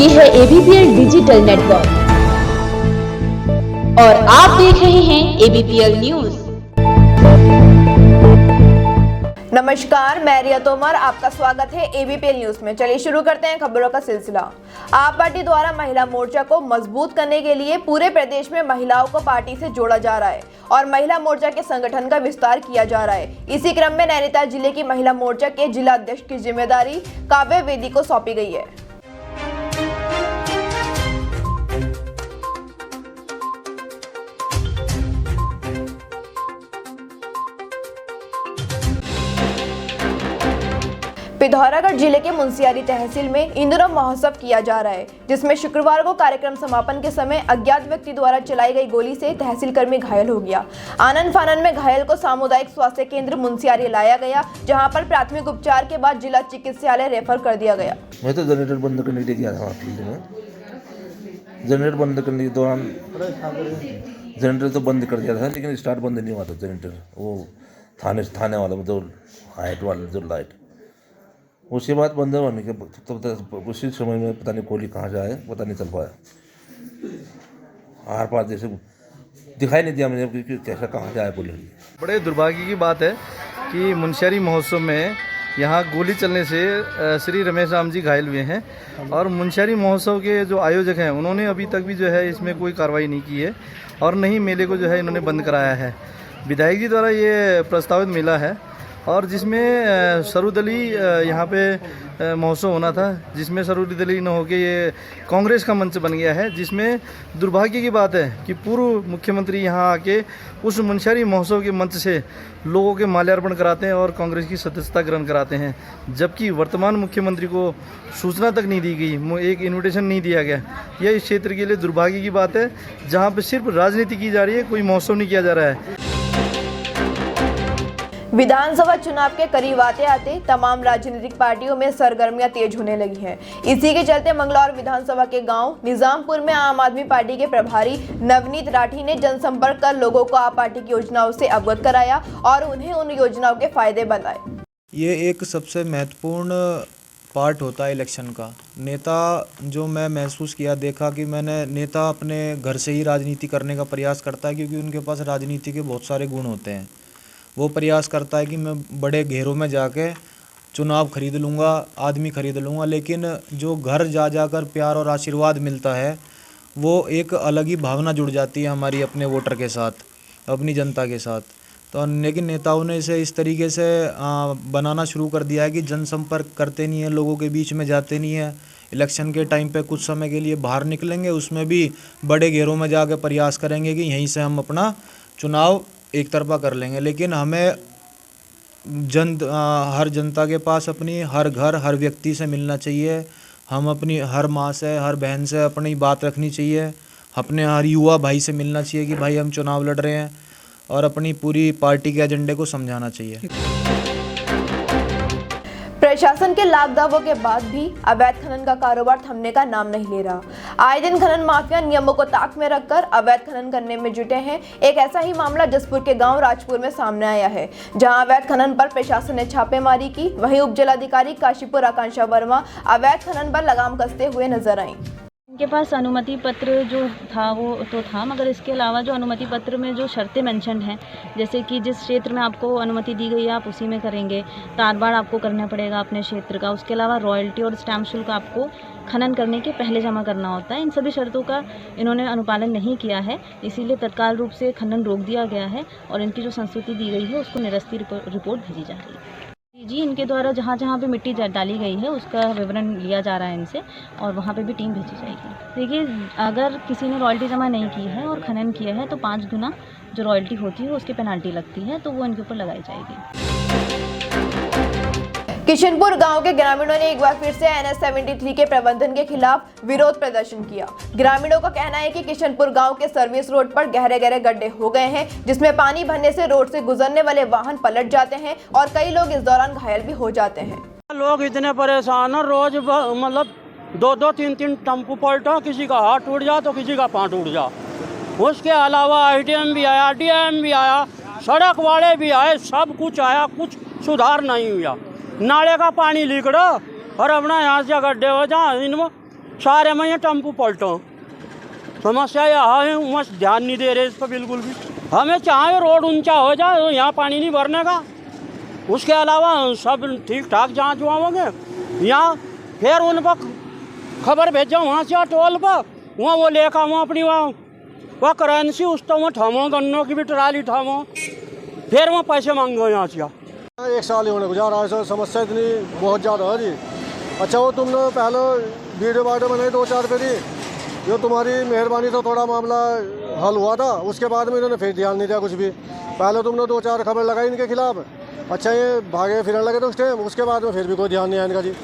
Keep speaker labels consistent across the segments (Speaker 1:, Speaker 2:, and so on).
Speaker 1: ये है ABPL digital network और आप देख रहे हैं ABPL न्यूज।
Speaker 2: नमस्कार, मैं रिया तोमर, आपका स्वागत है ABPL न्यूज में। चलिए शुरू करते हैं खबरों का सिलसिला। आप पार्टी द्वारा महिला मोर्चा को मजबूत करने के लिए पूरे प्रदेश में महिलाओं को पार्टी से जोड़ा जा रहा है और महिला मोर्चा के संगठन का विस्तार किया जा रहा है। इसी क्रम में नैनीताल जिले की महिला मोर्चा के जिला अध्यक्ष की जिम्मेदारी काव्या वेदी को सौंपी गई है। पिथौरागढ़ जिले के मुंशियारी तहसील में इन दिनों महोत्सव किया जा रहा है, जिसमें शुक्रवार को कार्यक्रम समापन के समय अज्ञात व्यक्ति द्वारा चलाई गई गोली से तहसील कर्मी घायल हो गया। आनन फानन में घायल को सामुदायिक स्वास्थ्य केंद्र मुंशियारी लाया गया, जहां पर प्राथमिक उपचार के बाद जिला चिकित्सालय रेफर कर दिया गया।
Speaker 3: मैं तो जनरेटर बंद करने के लिए गया था। जनरेटर बंद करने के दौरान जनरेटर तो बंद कर दिया था, लेकिन स्टार्ट बंद नहीं हुआ था जनरेटर। वो थाने वाला जो हाइट वाला जो लाइट, उसके बाद बंद होने के तब उसी समय में पता नहीं गोली कहाँ जाए, पता नहीं चल पाया। आर पार जैसे दिखाई नहीं दिया मुझे कि कैसा कहाँ जाए गोली।
Speaker 4: बड़े दुर्भाग्य की बात है कि मुंशियारी महोत्सव में यहाँ गोली चलने से श्री रमेश राम जी घायल हुए हैं और मुंशियारी महोत्सव के जो आयोजक हैं उन्होंने अभी तक भी जो है इसमें कोई कार्रवाई नहीं की है और न ही मेले को जो है इन्होंने बंद कराया है। विधायक जी द्वारा ये प्रस्तावित मेला है और जिसमें सर्वदलीय यहाँ पे महोत्सव होना था, जिसमें सर्वदलीय न होकर ये कांग्रेस का मंच बन गया है, जिसमें दुर्भाग्य की बात है कि पूर्व मुख्यमंत्री यहाँ आके उस मुंशियारी महोत्सव के मंच से लोगों के माल्यार्पण कराते हैं और कांग्रेस की सदस्यता ग्रहण कराते हैं, जबकि वर्तमान मुख्यमंत्री को सूचना तक नहीं दी गई, एक इन्विटेशन नहीं दिया गया। यह इस क्षेत्र के लिए दुर्भाग्य की बात है, जहाँ पर सिर्फ राजनीति की जा रही है, कोई महोत्सव नहीं किया जा रहा है।
Speaker 2: विधानसभा चुनाव के करीब आते आते तमाम राजनीतिक पार्टियों में सरगर्मियां तेज होने लगी हैं। इसी के चलते मंगलौर विधानसभा के गांव निजामपुर में आम आदमी पार्टी के प्रभारी नवनीत राठी ने जनसंपर्क कर लोगों को आप पार्टी की योजनाओं से अवगत कराया और उन्हें उन योजनाओं के फायदे बताए।
Speaker 5: ये एक सबसे महत्वपूर्ण पार्ट होता है इलेक्शन का। नेता जो मैं महसूस किया, देखा कि मैंने नेता अपने घर से ही राजनीति करने का प्रयास करता है, क्योंकि उनके पास राजनीति के बहुत सारे गुण होते हैं। वो प्रयास करता है कि मैं बड़े घेरों में जाके चुनाव खरीद लूँगा, आदमी खरीद लूँगा, लेकिन जो घर जा जाकर प्यार और आशीर्वाद मिलता है वो एक अलग ही भावना जुड़ जाती है हमारी अपने वोटर के साथ, अपनी जनता के साथ। तो लेकिन नेताओं ने इसे इस तरीके से बनाना शुरू कर दिया है कि जनसंपर्क करते नहीं है, लोगों के बीच में जाते नहीं है। इलेक्शन के टाइम पे कुछ समय के लिए बाहर निकलेंगे, उसमें भी बड़े घेरों में जाकर प्रयास करेंगे कि यहीं से हम अपना चुनाव एक तरफा कर लेंगे। लेकिन हमें हर जनता के पास अपनी हर घर हर व्यक्ति से मिलना चाहिए। हम अपनी हर माँ से हर बहन से अपनी बात रखनी चाहिए। अपने हर युवा भाई से मिलना चाहिए कि भाई हम चुनाव लड़ रहे हैं, और अपनी पूरी पार्टी के एजेंडे को समझाना चाहिए।
Speaker 2: प्रशासन के लाख दावों के बाद भी अवैध खनन का कारोबार थमने का नाम नहीं ले रहा। आए दिन खनन माफिया नियमों को ताक में रखकर अवैध खनन करने में जुटे हैं। एक ऐसा ही मामला जसपुर के गांव राजपुर में सामने आया है, जहां अवैध खनन पर प्रशासन ने छापेमारी की। वहीं उप जिलाधिकारी काशीपुर आकांक्षा वर्मा अवैध खनन पर लगाम कसते हुए नजर आई।
Speaker 6: इनके पास अनुमति पत्र जो था वो तो था, मगर इसके अलावा जो अनुमति पत्र में जो शर्तें मेंशन हैं, जैसे कि जिस क्षेत्र में आपको अनुमति दी गई है आप उसी में करेंगे, तारबाड़ आपको करना पड़ेगा अपने क्षेत्र का, उसके अलावा रॉयल्टी और स्टैम्प शुल्क आपको खनन करने के पहले जमा करना होता है। इन सभी शर्तों का इन्होंने अनुपालन नहीं किया है, इसीलिए तत्काल रूप से खनन रोक दिया गया है और इनकी जो संस्तुति दी गई है उसको निरस्ती रिपोर्ट भेजी जा रही है। जी, इनके द्वारा जहाँ जहाँ पे मिट्टी डाली गई है उसका विवरण लिया जा रहा है इनसे और वहाँ पे भी टीम भेजी जाएगी। देखिए, अगर किसी ने रॉयल्टी जमा नहीं की है और खनन किया है तो 5 गुना जो रॉयल्टी होती है उसकी पेनाल्टी लगती है, तो वो इनके ऊपर लगाई जाएगी।
Speaker 2: किशनपुर गांव के ग्रामीणों ने एक बार फिर से NH-73 के प्रबंधन के खिलाफ विरोध प्रदर्शन किया। ग्रामीणों का कहना है कि किशनपुर गांव के सर्विस रोड पर गहरे गहरे गड्ढे हो गए हैं, जिसमें पानी भरने से रोड से गुजरने वाले वाहन पलट जाते हैं और कई लोग इस दौरान घायल भी हो जाते हैं।
Speaker 7: लोग इतने परेशान हैं, रोज मतलब 2-2, 3-3 टेम्पो पलटा, किसी का हाथ टूट जा तो किसी का पाँव टूट जा। उसके अलावा ITM भी आया, DM भी आया, सड़क वाले भी आए, सब कुछ आया, कुछ सुधार नहीं हुआ। नाले का पानी लीक रहा और अपना यहाँ से गड्ढे हो जहाँ इनमें सारे में ये टेम्पू पलटो। समस्या यहाँ है, वहाँ ध्यान नहीं दे रहे इस पर बिल्कुल भी। हमें चाहे रोड ऊंचा हो जाए तो यहाँ पानी नहीं भरने का, उसके अलावा सब ठीक ठाक जाँच होंगे। यहाँ फिर उन पर खबर भेजो वहाँ से टोल पर, वहाँ वो लेकर वहाँ अपनी वहाँ करेंसी उस तो वहाँ ठामो, गन्नों की भी ट्राली ठामो, फिर वहाँ पैसे मांगो यहाँ से।
Speaker 8: 1 साल ही होने गुजारा है सर, समस्या इतनी बहुत ज़्यादा है जी। अच्छा वो तुमने पहले वीडियो बनाई 2-4 फेरी, जो तुम्हारी मेहरबानी से थोड़ा मामला हल हुआ था, उसके बाद में इन्होंने फिर ध्यान नहीं दिया कुछ भी। पहले तुमने 2-4 खबर लगाई इनके खिलाफ, अच्छा ये भागे फिरने लगे थे उस टाइम, उसके बाद में फिर भी कोई ध्यान नहीं आया इनका जी।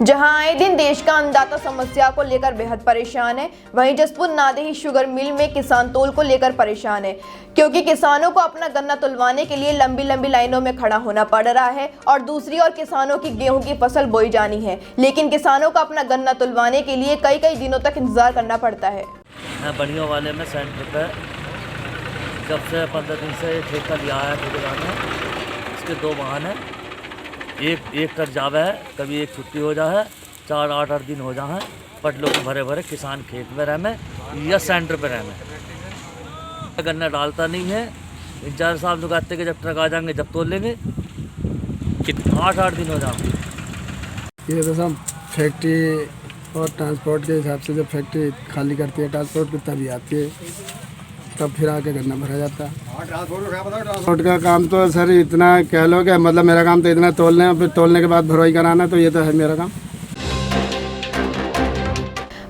Speaker 2: जहां आए दिन देश का अन्नदाता समस्या को लेकर बेहद परेशान है, वहीं जसपुर नादेही शुगर मिल में किसान तोल को लेकर परेशान है, क्योंकि किसानों को अपना गन्ना तुलवाने के लिए लंबी लंबी लाइनों में खड़ा होना पड़ रहा है और दूसरी ओर किसानों की गेहूं की फसल बोई जानी है, लेकिन किसानों को अपना गन्ना तुलवाने के लिए कई कई दिनों तक इंतजार करना पड़ता है।
Speaker 9: बनियों वाले में सेंटर पर जब से 15 दिन से ठेका लिया है ठेकेदार ने, इसके 2 वाहन हैं, एक कर जावे है, कभी एक छुट्टी हो जाए है, 4-8 दिन हो जाए है, पटलों में भरे भरे किसान खेत में रह में या सेंटर पर रह में। गन्ना डालता नहीं है, इंतजार साहब लोग आते कि जब ट्रक आ जाएंगे जब तोल लेंगे, 8-8 दिन हो जाएंगे।
Speaker 8: ये तो सब फैक्ट्री और ट्रांसपोर्ट के हिसाब से जब फैक्ट्री खाली करती है ट्रांसपोर्ट की तभी आती है, तब फिर आके गन्ना भरा जाता है। ट्रांसपोर्ट का काम तो सर इतना कह लो कि मतलब मेरा काम तो इतना तोलने और फिर तोलने के बाद भरवाई कराना, तो ये तो है मेरा काम।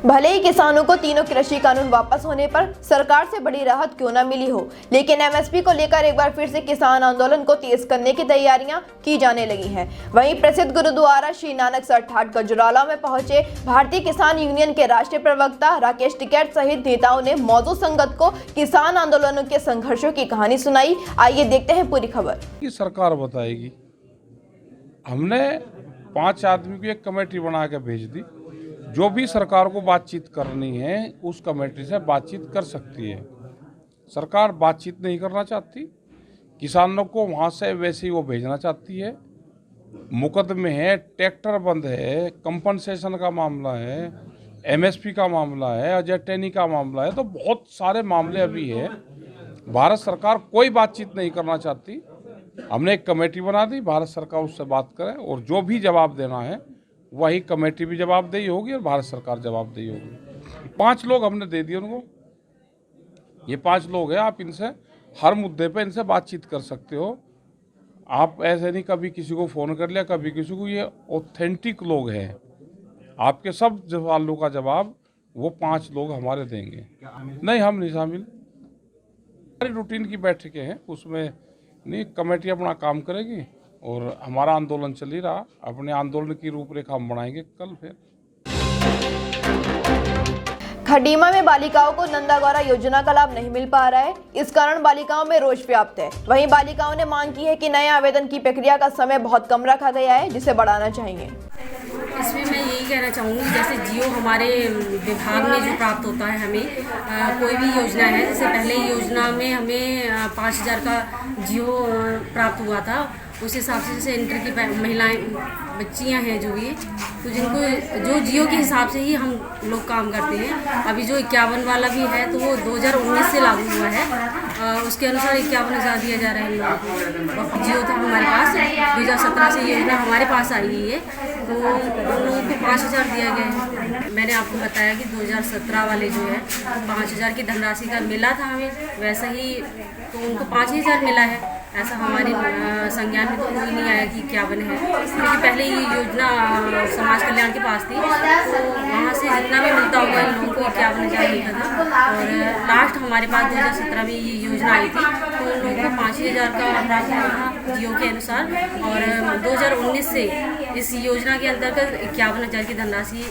Speaker 2: भले ही किसानों को तीनों कृषि कानून वापस होने पर सरकार से बड़ी राहत क्यों न मिली हो, लेकिन एमएसपी को लेकर एक बार फिर से किसान आंदोलन को तेज करने की तैयारियां की जाने लगी हैं। वहीं प्रसिद्ध गुरुद्वारा श्री नानकसर ठाठ गजराला में पहुंचे भारतीय किसान यूनियन के राष्ट्रीय प्रवक्ता राकेश टिकैत सहित नेताओं ने मौजूद संगत को किसान आंदोलनों के संघर्षों की कहानी सुनाई। आइए देखते हैं पूरी खबर।
Speaker 10: सरकार बताएगी। हमने 5 आदमी की एक कमेटी बना के भेज दी, जो भी सरकार को बातचीत करनी है उस कमेटी से बातचीत कर सकती है। सरकार बातचीत नहीं करना चाहती, किसानों को वहाँ से वैसे ही वो भेजना चाहती है। मुकदमे है, ट्रैक्टर बंद है, कंपनसेशन का मामला है, एमएसपी का मामला है, अजय टेनी का मामला है, तो बहुत सारे मामले अभी है। भारत सरकार कोई बातचीत नहीं करना चाहती। हमने एक कमेटी बना दी, भारत सरकार उससे बात करे और जो भी जवाब देना है वही कमेटी भी जवाबदेही होगी और भारत सरकार जवाबदेही होगी। 5 लोग हमने दे दिए उनको। ये 5 लोग हैं, आप इनसे हर मुद्दे पे इनसे बातचीत कर सकते हो। आप ऐसे नहीं कभी किसी को फ़ोन कर लिया कभी किसी को, ये ऑथेंटिक लोग हैं। आपके सब सवालों का जवाब वो 5 लोग हमारे देंगे। नहीं, हम नहीं शामिल। हमारी रूटीन की बैठकें हैं, उसमें नहीं, कमेटी अपना काम करेगी और हमारा आंदोलन चल ही रहा। अपने आंदोलन की रूपरेखा हम बनाएंगे कल। फिर
Speaker 2: खडीमा में बालिकाओं को नंदा गौरा योजना का लाभ नहीं मिल पा रहा है, इस कारण बालिकाओं में रोष व्याप्त है। वहीं बालिकाओं ने मांग की है कि नए आवेदन की प्रक्रिया का समय बहुत कम रखा गया है, जिसे बढ़ाना चाहिए।
Speaker 11: इसमें मैं यही कहना चाहूँगी, जैसे जियो हमारे विभाग में जो प्राप्त होता है हमें कोई भी योजना है, जैसे पहले योजना में हमें 5000 का जियो प्राप्त हुआ था, उस हिसाब से जैसे इंटर की महिलाएं बच्चियां हैं जो भी, तो जिनको जो जियो के हिसाब से ही हम लोग काम करते हैं। अभी जो 51 वाला भी है तो वो 2019 से लागू हुआ है, उसके अनुसार 51,000 दिया जा रहा है लोगों। जियो था हमारे पास 2017 से योजना हमारे पास आई हुई है, तो उन लोगों को 5,000 दिया गया है। मैंने आपको बताया कि 2017 वाले जो है 5,000 की धनराशि का मिला था हमें, वैसा ही तो उनको 5,000 मिला है। ऐसा हमारे संज्ञान में तो कोई नहीं आया कि 51 है, क्योंकि पहले ये योजना समाज कल्याण के पास थी, तो वहाँ से जितना भी मिलता होगा इन लोगों को 51,000 मिलता था। और लास्ट हमारे पास 2017 में ये योजना आई थी, तो उन लोगों को 5,000 का प्राप्त हुआ था जियो के अनुसार। और 2019 से इस योजना के अंतर्गत 51,000 की धनराशि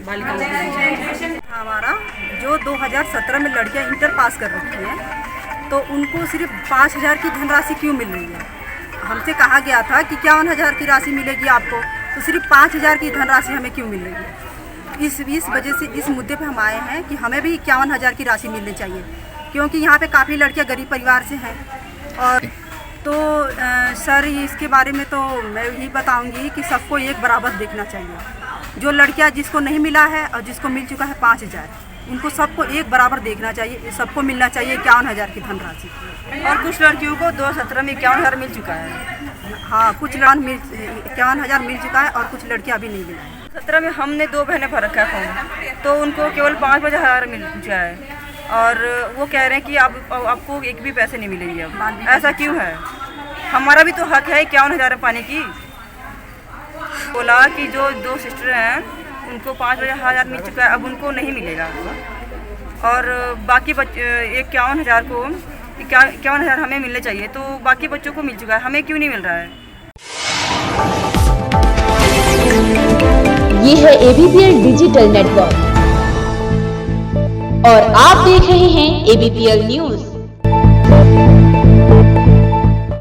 Speaker 11: बालिकाओं को दी जाएगी।
Speaker 12: हमारा जो 2017 में लड़कियाँ इंटर पास कर रखी हैं, तो उनको सिर्फ 5,000 की धनराशि क्यों मिल रही है? हमसे कहा गया था कि 51,000 की राशि मिलेगी आपको, तो सिर्फ 5,000 की धनराशि हमें क्यों मिल रही है? इस वजह से इस मुद्दे पे हम आए हैं कि हमें भी 51,000 की राशि मिलनी चाहिए, क्योंकि यहाँ पे काफ़ी लड़कियाँ गरीब परिवार से हैं। और तो सर इसके बारे में तो मैं यही बताऊँगी कि सबको एक बराबर देखना चाहिए। जो लड़कियां जिसको नहीं मिला है और जिसको मिल चुका है 5000, उनको सबको एक बराबर देखना चाहिए, सबको मिलना चाहिए 51,000 की धनराशि।
Speaker 13: और कुछ लड़कियों को 2017 में 51,000 मिल चुका है।
Speaker 12: हाँ, कुछ 51,000 मिल चुका है और कुछ लड़कियां अभी नहीं मिला है।
Speaker 13: 17 में हमने 2 बहनें भर रखा है फॉर्म, तो उनको केवल 5,000 मिल चुका है और वो कह रहे हैं कि आपको एक भी पैसे नहीं मिलेंगे। अब ऐसा क्यों है? हमारा भी तो हक है 51,000 पाने की। बोला कि जो 2 सिस्टर हैं उनको 5,000 मिल चुका है, अब उनको नहीं मिलेगा और बाकी 51,000 को 51,000 हमें मिलने चाहिए, तो बाकी बच्चों को मिल चुका है, हमें क्यों नहीं मिल रहा है?
Speaker 1: ये है ABPL डिजिटल नेटवर्क और आप देख रहे हैं ABPL न्यूज।